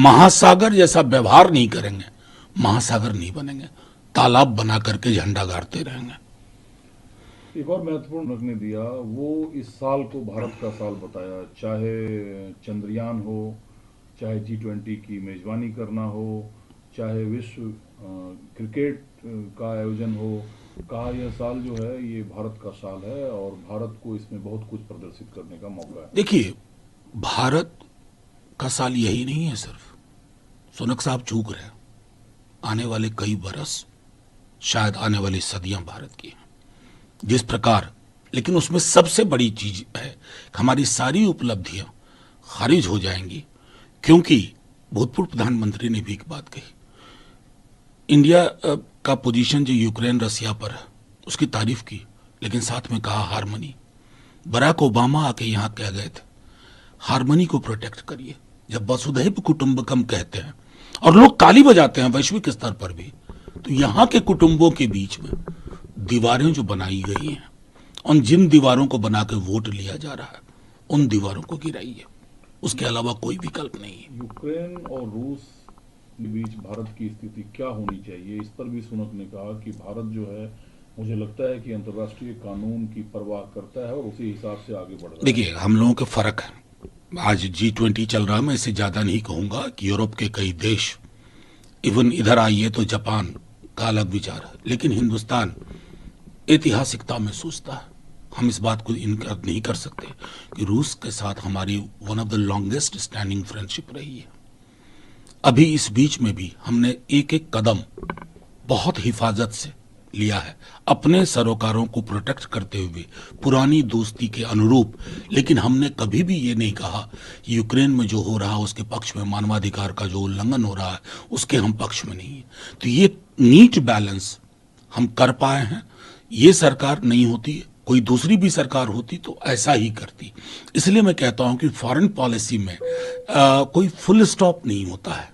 महासागर जैसा व्यवहार नहीं करेंगे, महासागर नहीं बनेंगे। तालाब बना करके झंडा गाड़ते रहेंगे। एक और महत्वपूर्ण रखने दिया, वो इस साल को भारत का साल बताया, चाहे चंद्रयान हो, चाहे G20 की मेजबानी करना हो, चाहे विश्व क्रिकेट का आयोजन हो। कहा यह साल जो है ये भारत का साल है और भारत को इसमें बहुत कुछ प्रदर्शित करने का मौका है। देखिए, भारत का साल यही नहीं है सिर्फ। सोनक साहब चूक रहे हैं। आने वाले कई बरस, शायद आने वाली सदियां भारत की हैं। जिस प्रकार, लेकिन उसमें सबसे बड़ी चीज है हमारी सारी उपलब्धियां खारिज हो जाएंगी, क्योंकि भूतपूर्व प्रधानमंत्री ने भी एक बात कही, इंडिया का पोजीशन जो यूक्रेन रसिया पर है उसकी तारीफ की, लेकिन साथ में कहा हारमनी। बराक ओबामा आके यहां कह गए थे हारमनी को प्रोटेक्ट करिए। जब वसुधैव कुटुंबकम कहते हैं और लोग ताली बजाते हैं वैश्विक स्तर पर भी, तो यहां के कुटुंबों के बीच में दीवारें जो बनाई गई हैं, उन जिन दीवारों को बना के वोट लिया जा रहा है, उन दीवारों को गिराइए। उसके अलावा कोई विकल्प नहीं है। यूक्रेन और रूस के बीच भारत की स्थिति क्या होनी चाहिए, इस पर भी सुनक ने कहा कि भारत जो है, मुझे लगता है कि अंतर्राष्ट्रीय कानून की परवाह करता है और उसी हिसाब से आगे बढ़ रहा है। देखिए, हम लोगों के फर्क है। आज G20 चल रहा है, मैं इससे ज्यादा नहीं कहूंगा कि यूरोप के कई देश, इवन इधर आइए तो जापान का अलग विचार है, लेकिन हिंदुस्तान ऐतिहासिकता में सोचता है। हम इस बात को इनकार नहीं कर सकते कि रूस के साथ हमारी one of the longest standing friendship रही है। अभी इस बीच में भी हमने एक एक कदम बहुत हिफाजत से लिया है, अपने सरोकारों को प्रोटेक्ट करते हुए, पुरानी दोस्ती के अनुरूप। लेकिन हमने कभी भी ये नहीं कहा यूक्रेन में जो हो रहा है उसके पक्ष में, मानवाधिकार का जो उल्लंघन हो रहा है उसके हम पक्ष में नहीं है। तो ये नीट बैलेंस हम कर पाए हैं। ये सरकार नहीं होती, कोई दूसरी भी सरकार होती तो ऐसा ही करती। इसलिए मैं कहता हूं कि फॉरेन पॉलिसी में कोई फुल स्टॉप नहीं होता है,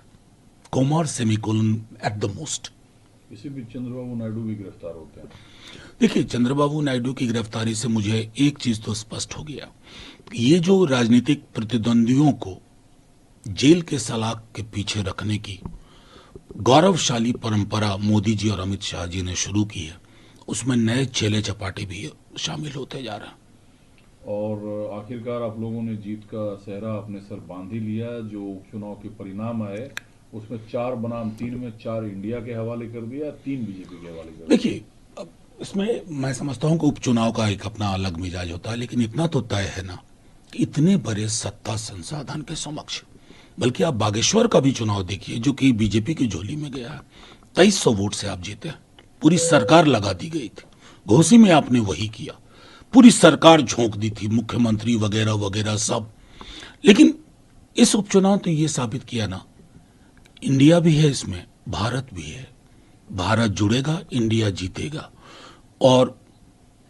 कोमा और सेमीकोलन एट द मोस्ट। इसी बीच चंद्रबाबू नायडू भी गिरफ्तार होते हैं। देखिए, चंद्रबाबू नायडू की गिरफ्तारी से मुझे एक चीज तो स्पष्ट हो गया, ये जो राजनीतिक प्रतिद्वंदियों को जेल के सलाख के पीछे रखने की गौरवशाली परंपरा मोदी जी और अमित शाह जी ने शुरू की है, उसमें नए चेले चपाटे भी शामिल होते जा रहे हैं। और आखिरकार आप लोगों ने जीत का सेहरा अपने सर बांध ही लिया। जो उपचुनाव के परिणाम आए उसमें 4 बनाम 3 में 4 इंडिया के हवाले कर दिया, 3 बीजेपी के हवाले कर दिया। देखिए, अब इसमें मैं समझता हूं कि उपचुनाव का एक अपना अलग मिजाज होता है, लेकिन इतना तो तय है ना कि इतने बड़े सत्ता संसाधन के समक्ष, बल्कि आप बागेश्वर का भी चुनाव देखिए जो कि बीजेपी की झोली में गया है, 2300 वोट से आप जीते। पूरी सरकार लगा दी गई थी, घोसी में आपने वही किया, पूरी सरकार झोंक दी थी, मुख्यमंत्री वगैरह वगैरह सब। लेकिन इस उपचुनाव तो ये साबित किया ना, इंडिया भी है इसमें, भारत भी है। भारत जुड़ेगा, इंडिया जीतेगा। और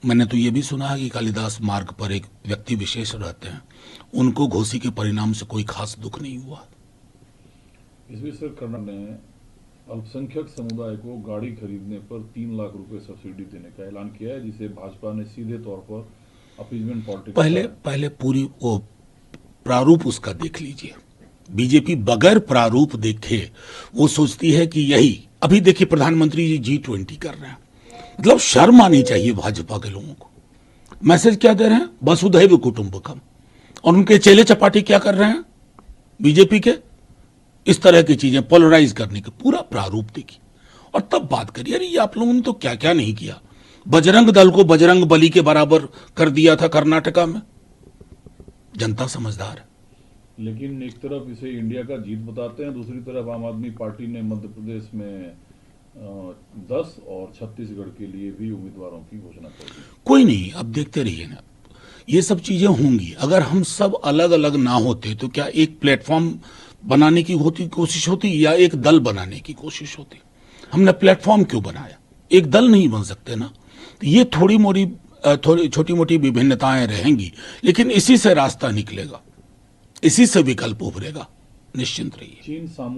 मैंने तो ये भी सुना है कि कालिदास मार्ग पर एक व्यक्ति विशेष रहते हैं, उनको घोसी के परिणाम से कोई खास दुख नहीं हुआ। इस विषय कर्नल ने अल्पसंख्यक समुदाय को गाड़ी खरीदने पर 3 लाख रुपए सब्सिडी देने का ऐलान किया है, जिसे भाजपा ने सीधे तौर पर अपीजमेंट पॉलिटिक्स। पहले पूरी वो प्रारूप उसका देख लीजिए। बीजेपी बगैर प्रारूप देखे वो सोचती है कि यही, अभी देखिए प्रधानमंत्री जी G20 कर रहे हैं, मतलब शर्म आनी चाहिए भाजपा के लोगों को। मैसेज क्या दे रहे हैं? वसुधैव कुटुंबकम। और उनके चेले चपाटी क्या कर रहे हैं बीजेपी के? इस तरह की चीजें पोलराइज करने के पूरा प्रारूप देखिए और तब बात करिए। अरे ये आप लोगों ने तो क्या क्या नहीं किया। बजरंग दल को बजरंग बली के बराबर कर दिया था कर्नाटका में। जनता समझदार है। लेकिन एक तरफ इसे इंडिया का जीत बताते हैं, दूसरी तरफ आम आदमी पार्टी ने मध्य प्रदेश में 10 और छत्तीसगढ़ के लिए भी उम्मीदवारों की घोषणा कर दी। कोई नहीं, अब देखते रहिए ना, ये सब चीजें होंगी। अगर हम सब अलग अलग ना होते तो क्या एक प्लेटफॉर्म बनाने की कोशिश होती या एक दल बनाने की कोशिश होती? हमने प्लेटफॉर्म क्यों बनाया? एक दल नहीं बन सकते ना। ये थोड़ी छोटी मोटी विभिन्नताएं रहेंगी, लेकिन इसी से रास्ता निकलेगा, इसी से विकल्प उभरेगा। निश्चिंत रहिए। चीन सामूहिक